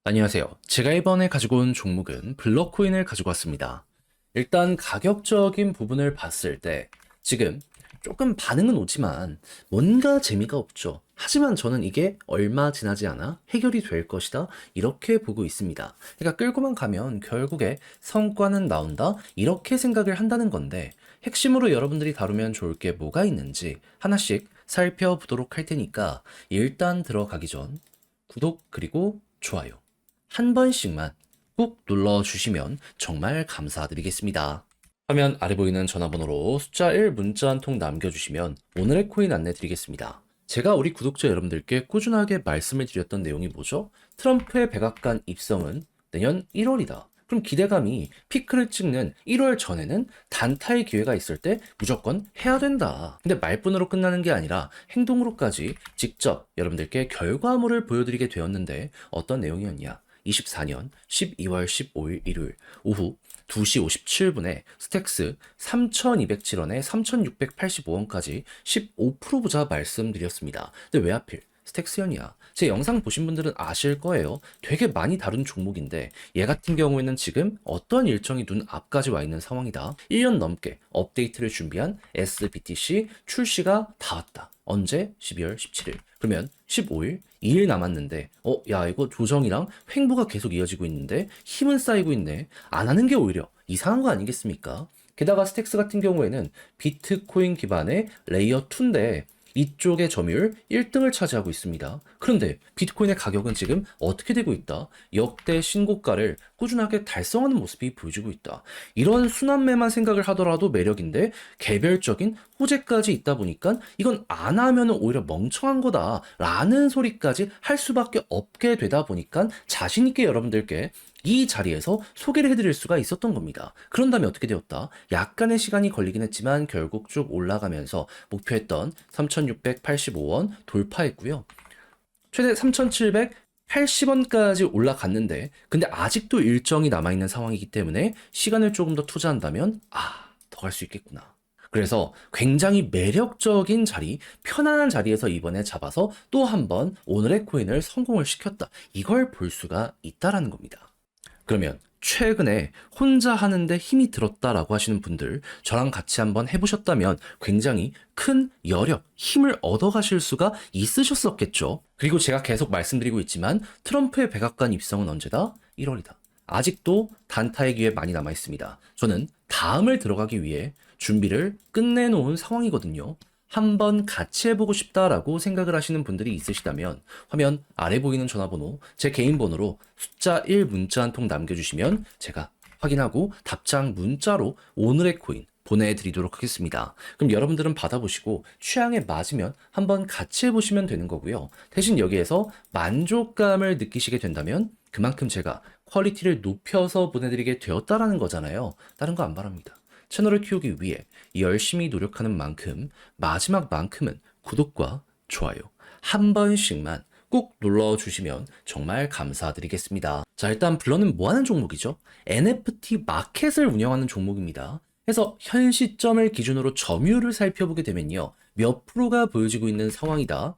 안녕하세요. 제가 이번에 가지고 온 종목은 블러코인을 가지고 왔습니다. 일단 가격적인 부분을 봤을 때 지금 조금 반응은 오지만 뭔가 재미가 없죠. 하지만 저는 이게 얼마 지나지 않아 해결이 될 것이다. 이렇게 보고 있습니다. 그러니까 끌고만 가면 결국에 성과는 나온다. 이렇게 생각을 한다는 건데 핵심으로 여러분들이 다루면 좋을 게 뭐가 있는지 하나씩 살펴보도록 할 테니까 일단 들어가기 전 구독 그리고 좋아요 한 번씩만 꾹 눌러주시면 정말 감사드리겠습니다. 화면 아래 보이는 전화번호로 숫자 1 문자 한 통 남겨주시면 오늘의 코인 안내 드리겠습니다. 제가 우리 구독자 여러분들께 꾸준하게 말씀을 드렸던 내용이 뭐죠? 트럼프의 백악관 입성은 내년 1월이다. 그럼 기대감이 피크를 찍는 1월 전에는 단타의 기회가 있을 때 무조건 해야 된다. 근데 말뿐으로 끝나는 게 아니라 행동으로까지 직접 여러분들께 결과물을 보여드리게 되었는데 어떤 내용이었냐? 24년 12월 15일 일요일 오후 2시 57분에 스택스 3,207원에 3,685원까지 15% 보자 말씀드렸습니다. 근데 왜 하필 스택스연이야? 제 영상 보신 분들은 아실 거예요. 되게 많이 다룬 종목인데 얘 같은 경우에는 지금 어떤 일정이 눈 앞까지 와 있는 상황이다. 1년 넘게 업데이트를 준비한 SBTC 출시가 다 왔다. 언제? 12월 17일. 그러면 15일, 2일 남았는데, 야, 이거 조정이랑 횡보가 계속 이어지고 있는데, 힘은 쌓이고 있네. 안 하는 게 오히려 이상한 거 아니겠습니까? 게다가 스택스 같은 경우에는 비트코인 기반의 레이어 2인데, 이쪽의 점유율 1등을 차지하고 있습니다. 그런데 비트코인의 가격은 지금 어떻게 되고 있다? 역대 신고가를 꾸준하게 달성하는 모습이 보여지고 있다. 이런 순환매만 생각을 하더라도 매력인데 개별적인 호재까지 있다 보니까 이건 안 하면 오히려 멍청한 거다라는 소리까지 할 수밖에 없게 되다 보니까 자신 있게 여러분들께 이 자리에서 소개를 해드릴 수가 있었던 겁니다. 그런 다음에 어떻게 되었다? 약간의 시간이 걸리긴 했지만 결국 쭉 올라가면서 목표했던 3,685원 돌파했고요. 최대 3,780원까지 올라갔는데 근데 아직도 일정이 남아있는 상황이기 때문에 시간을 조금 더 투자한다면 더 갈 수 있겠구나. 그래서 굉장히 매력적인 자리, 편안한 자리에서 이번에 잡아서 또 한 번 오늘의 코인을 성공을 시켰다. 이걸 볼 수가 있다라는 겁니다. 그러면 최근에 혼자 하는데 힘이 들었다라고 하시는 분들 저랑 같이 한번 해보셨다면 굉장히 큰 여력, 힘을 얻어가실 수가 있으셨었겠죠. 그리고 제가 계속 말씀드리고 있지만 트럼프의 백악관 입성은 언제다? 1월이다. 아직도 단타의 기회 많이 남아 있습니다. 저는 다음을 들어가기 위해 준비를 끝내놓은 상황이거든요. 한번 같이 해보고 싶다라고 생각을 하시는 분들이 있으시다면 화면 아래 보이는 전화번호, 제 개인 번호로 숫자 1 문자 한 통 남겨주시면 제가 확인하고 답장 문자로 오늘의 코인 보내드리도록 하겠습니다. 그럼 여러분들은 받아보시고 취향에 맞으면 한번 같이 해보시면 되는 거고요. 대신 여기에서 만족감을 느끼시게 된다면 그만큼 제가 퀄리티를 높여서 보내드리게 되었다라는 거잖아요. 다른 거 안 바랍니다. 채널을 키우기 위해 열심히 노력하는 만큼 마지막만큼은 구독과 좋아요 한 번씩만 꼭 눌러주시면 정말 감사드리겠습니다. 자, 일단 블러는 뭐 하는 종목이죠? NFT 마켓을 운영하는 종목입니다. 그래서 현 시점을 기준으로 점유율을 살펴보게 되면요. 몇 프로가 보여지고 있는 상황이다.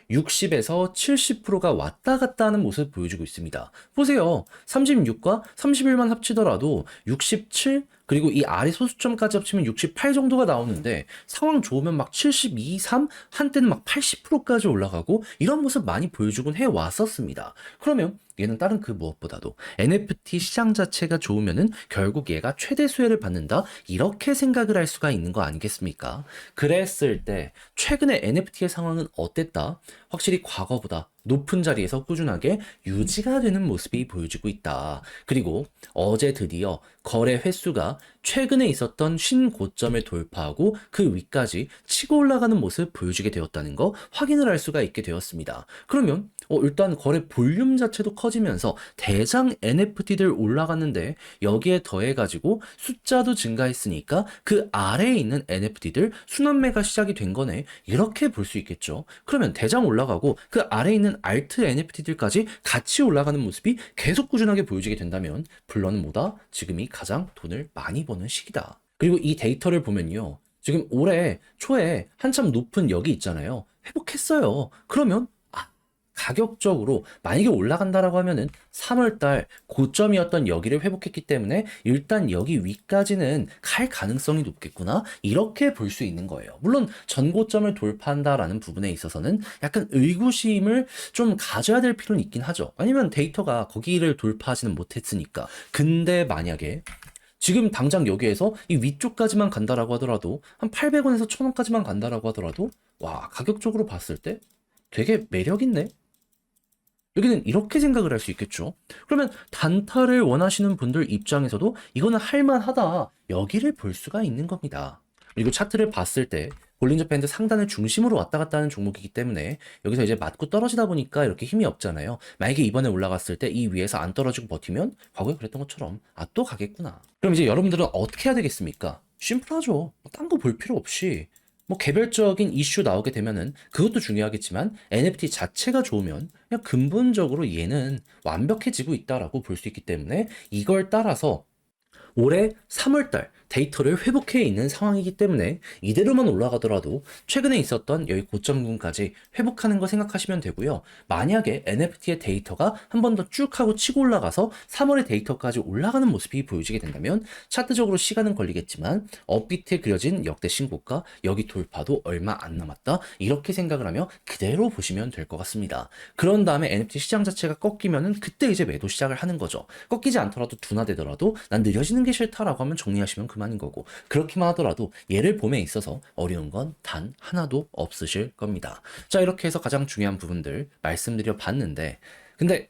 60에서 70%가 왔다 갔다 하는 모습 보여주고 있습니다. 보세요. 36과 31만 합치더라도 67, 그리고 이 아래 소수점까지 합치면 68 정도가 나오는데 상황 좋으면 막 72, 3, 한때는 막 80%까지 올라가고 이런 모습 많이 보여주곤 해왔었습니다. 그러면 얘는 다른 그 무엇보다도 NFT 시장 자체가 좋으면은 결국 얘가 최대 수혜를 받는다 이렇게 생각을 할 수가 있는 거 아니겠습니까? 그랬을 때 최근에 NFT의 상황은 어땠다? 확실히 과거보다 높은 자리에서 꾸준하게 유지가 되는 모습이 보여지고 있다. 그리고 어제 드디어 거래 횟수가 최근에 있었던 신고점을 돌파하고 그 위까지 치고 올라가는 모습 보여주게 되었다는 거 확인을 할 수가 있게 되었습니다. 그러면 일단 거래 볼륨 자체도 커지면서 대장 NFT들 올라갔는데 여기에 더해가지고 숫자도 증가했으니까 그 아래에 있는 NFT들 순환매가 시작이 된 거네. 이렇게 볼 수 있겠죠. 그러면 대장 올라가고 그 아래에 있는 알트 NFT들까지 같이 올라가는 모습이 계속 꾸준하게 보여지게 된다면 블러는 뭐다? 지금이 가장 돈을 많이 버는 시기다. 그리고 이 데이터를 보면요. 지금 올해 초에 한참 높은 여기 있잖아요. 회복했어요. 그러면 가격적으로 만약에 올라간다라고 하면은 3월달 고점이었던 여기를 회복했기 때문에 일단 여기 위까지는 갈 가능성이 높겠구나, 이렇게 볼 수 있는 거예요. 물론 전고점을 돌파한다라는 부분에 있어서는 약간 의구심을 좀 가져야 될 필요는 있긴 하죠. 아니면 데이터가 거기를 돌파하지는 못했으니까. 근데 만약에 지금 당장 여기에서 이 위쪽까지만 간다라고 하더라도 한 800원에서 1000원까지만 간다라고 하더라도 와, 가격적으로 봤을 때 되게 매력 있네. 여기는 이렇게 생각을 할 수 있겠죠. 그러면 단타를 원하시는 분들 입장에서도 이거는 할만하다, 여기를 볼 수가 있는 겁니다. 그리고 차트를 봤을 때 볼린저 밴드 상단을 중심으로 왔다 갔다 하는 종목이기 때문에 여기서 이제 맞고 떨어지다 보니까 이렇게 힘이 없잖아요. 만약에 이번에 올라갔을 때 이 위에서 안 떨어지고 버티면 과거에 그랬던 것처럼 아, 또 가겠구나. 그럼 이제 여러분들은 어떻게 해야 되겠습니까? 심플하죠. 딴 거 볼 필요 없이 뭐 개별적인 이슈 나오게 되면은 그것도 중요하겠지만 NFT 자체가 좋으면 그냥 근본적으로 얘는 완벽해지고 있다라고 볼 수 있기 때문에 이걸 따라서 올해 3월달 데이터를 회복해 있는 상황이기 때문에 이대로만 올라가더라도 최근에 있었던 여기 고점군까지 회복하는 거 생각하시면 되고요. 만약에 NFT의 데이터가 한 번 더 쭉 하고 치고 올라가서 3월의 데이터까지 올라가는 모습이 보여지게 된다면 차트적으로 시간은 걸리겠지만 업비트에 그려진 역대 신고가 여기 돌파도 얼마 안 남았다, 이렇게 생각을 하며 그대로 보시면 될 것 같습니다. 그런 다음에 NFT 시장 자체가 꺾이면은 그때 이제 매도 시작을 하는 거죠. 꺾이지 않더라도 둔화되더라도 난 느려지는 게 싫다라고 하면 정리하시면 그만인 거고, 그렇게만 하더라도 얘를 봄에 있어서 어려운 건 단 하나도 없으실 겁니다. 자, 이렇게 해서 가장 중요한 부분들 말씀드려 봤는데, 근데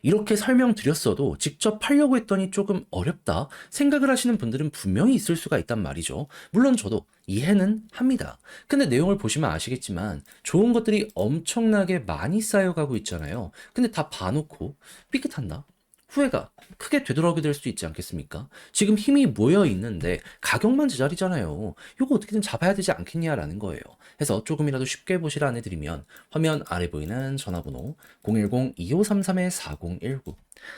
이렇게 설명드렸어도 직접 팔려고 했더니 조금 어렵다 생각을 하시는 분들은 분명히 있을 수가 있단 말이죠. 물론 저도 이해는 합니다. 근데 내용을 보시면 아시겠지만 좋은 것들이 엄청나게 많이 쌓여가고 있잖아요. 근데 다 봐놓고 삐끗한다, 후회가 크게 되돌아오게 될 수 있지 않겠습니까? 지금 힘이 모여 있는데 가격만 제자리잖아요. 이거 어떻게든 잡아야 되지 않겠냐라는 거예요. 해서 조금이라도 쉽게 보시라 안내드리면 화면 아래 보이는 전화번호 010-2533-4019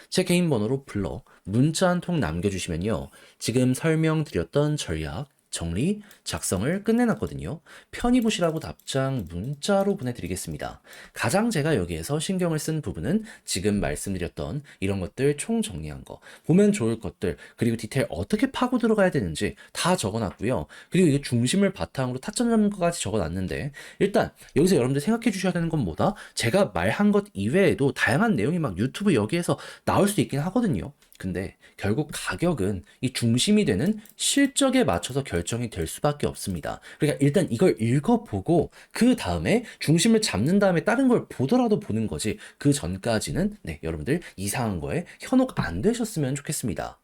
제 개인 번호로 불러 문자 한 통 남겨주시면요. 지금 설명드렸던 전략 정리, 작성을 끝내놨거든요. 편히 보시라고 답장 문자로 보내드리겠습니다. 가장 제가 여기에서 신경을 쓴 부분은 지금 말씀드렸던 이런 것들 총 정리한 거, 보면 좋을 것들, 그리고 디테일 어떻게 파고 들어가야 되는지 다 적어놨고요. 그리고 이게 중심을 바탕으로 타점 잡는 것까지 적어놨는데, 일단 여기서 여러분들 생각해 주셔야 되는 건 뭐다? 제가 말한 것 이외에도 다양한 내용이 막 유튜브 여기에서 나올 수 있긴 하거든요. 근데 결국 가격은 이 중심이 되는 실적에 맞춰서 결정이 될 수밖에 없습니다. 그러니까 일단 이걸 읽어보고 그 다음에 중심을 잡는 다음에 다른 걸 보더라도 보는 거지, 그 전까지는 네, 여러분들 이상한 거에 현혹 안 되셨으면 좋겠습니다.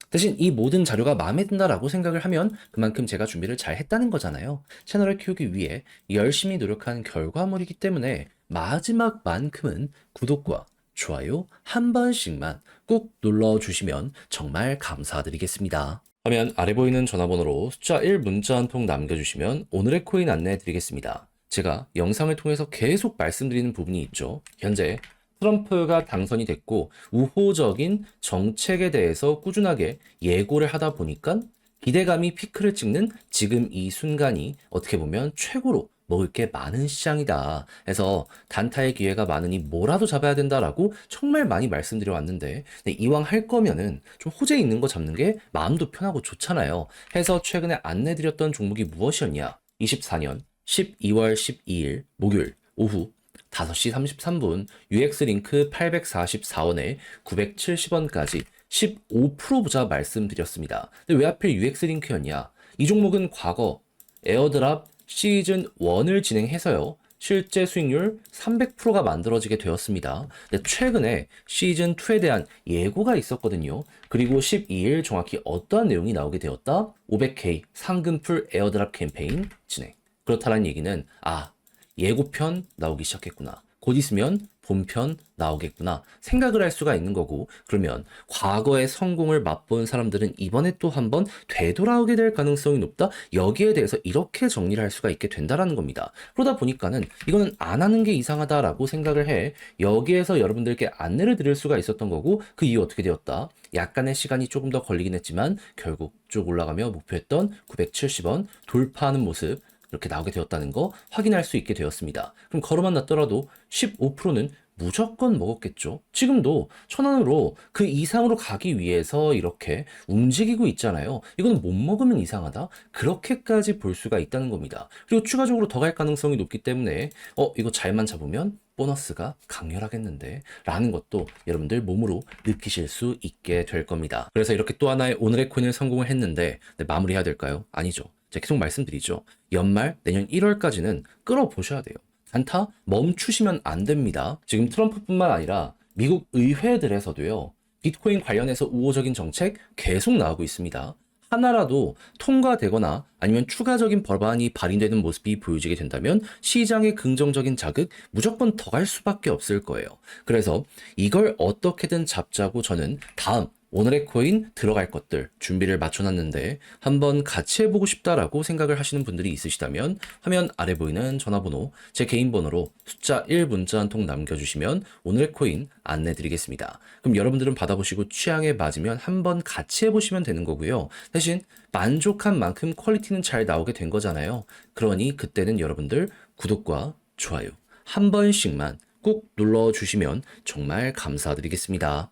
대신 이 모든 자료가 마음에 든다라고 생각을 하면 그만큼 제가 준비를 잘 했다는 거잖아요. 채널을 키우기 위해 열심히 노력한 결과물이기 때문에 마지막만큼은 구독과 좋아요 한 번씩만 꼭 눌러주시면 정말 감사드리겠습니다. 화면 아래 보이는 전화번호로 숫자 1 문자 한 통 남겨주시면 오늘의 코인 안내해 드리겠습니다. 제가 영상을 통해서 계속 말씀드리는 부분이 있죠. 현재 트럼프가 당선이 됐고 우호적인 정책에 대해서 꾸준하게 예고를 하다 보니까 기대감이 피크를 찍는 지금 이 순간이 어떻게 보면 최고로 먹을 게 많은 시장이다 해서 단타의 기회가 많으니 뭐라도 잡아야 된다라고 정말 많이 말씀드려 왔는데, 네, 이왕 할 거면은 좀 호재 있는 거 잡는 게 마음도 편하고 좋잖아요. 해서 최근에 안내드렸던 종목이 무엇이었냐? 24년 12월 12일 목요일 오후 5시 33분 UX링크 844원에 970원까지 15% 보자 말씀드렸습니다. 근데 왜 하필 UX링크였냐? 이 종목은 과거 에어드랍 시즌 1을 진행해서요, 실제 수익률 300%가 만들어지게 되었습니다. 근데 최근에 시즌 2에 대한 예고가 있었거든요. 그리고 12일 정확히 어떠한 내용이 나오게 되었다? 500K 상금풀 에어드랍 캠페인 진행. 그렇다는 얘기는 예고편 나오기 시작했구나, 곧 있으면 본편 나오겠구나 생각을 할 수가 있는 거고, 그러면 과거의 성공을 맛본 사람들은 이번에 또 한번 되돌아오게 될 가능성이 높다, 여기에 대해서 이렇게 정리를 할 수가 있게 된다라는 겁니다. 그러다 보니까는 이거는 안 하는 게 이상하다라고 생각을 해 여기에서 여러분들께 안내를 드릴 수가 있었던 거고, 그 이후 어떻게 되었다? 약간의 시간이 조금 더 걸리긴 했지만 결국 쭉 올라가며 목표했던 970원 돌파하는 모습 이렇게 나오게 되었다는 거 확인할 수 있게 되었습니다. 그럼 걸어만 놨더라도 15%는 무조건 먹었겠죠. 지금도 1,000원으로 그 이상으로 가기 위해서 이렇게 움직이고 있잖아요. 이건 못 먹으면 이상하다? 그렇게까지 볼 수가 있다는 겁니다. 그리고 추가적으로 더 갈 가능성이 높기 때문에 이거 잘만 잡으면 보너스가 강렬하겠는데 라는 것도 여러분들 몸으로 느끼실 수 있게 될 겁니다. 그래서 이렇게 또 하나의 오늘의 코인을 성공을 했는데 마무리해야 될까요? 아니죠. 제가 계속 말씀드리죠. 연말 내년 1월까지는 끌어보셔야 돼요. 단타 멈추시면 안 됩니다. 지금 트럼프뿐만 아니라 미국 의회들에서도요. 비트코인 관련해서 우호적인 정책 계속 나오고 있습니다. 하나라도 통과되거나 아니면 추가적인 법안이 발의되는 모습이 보여지게 된다면 시장의 긍정적인 자극 무조건 더 갈 수밖에 없을 거예요. 그래서 이걸 어떻게든 잡자고 저는 다음 오늘의 코인 들어갈 것들 준비를 맞춰놨는데 한번 같이 해보고 싶다라고 생각을 하시는 분들이 있으시다면 화면 아래 보이는 전화번호 제 개인 번호로 숫자 1 문자 한 통 남겨주시면 오늘의 코인 안내드리겠습니다. 그럼 여러분들은 받아보시고 취향에 맞으면 한번 같이 해보시면 되는 거고요. 대신 만족한 만큼 퀄리티는 잘 나오게 된 거잖아요. 그러니 그때는 여러분들 구독과 좋아요 한 번씩만 꾹 눌러주시면 정말 감사드리겠습니다.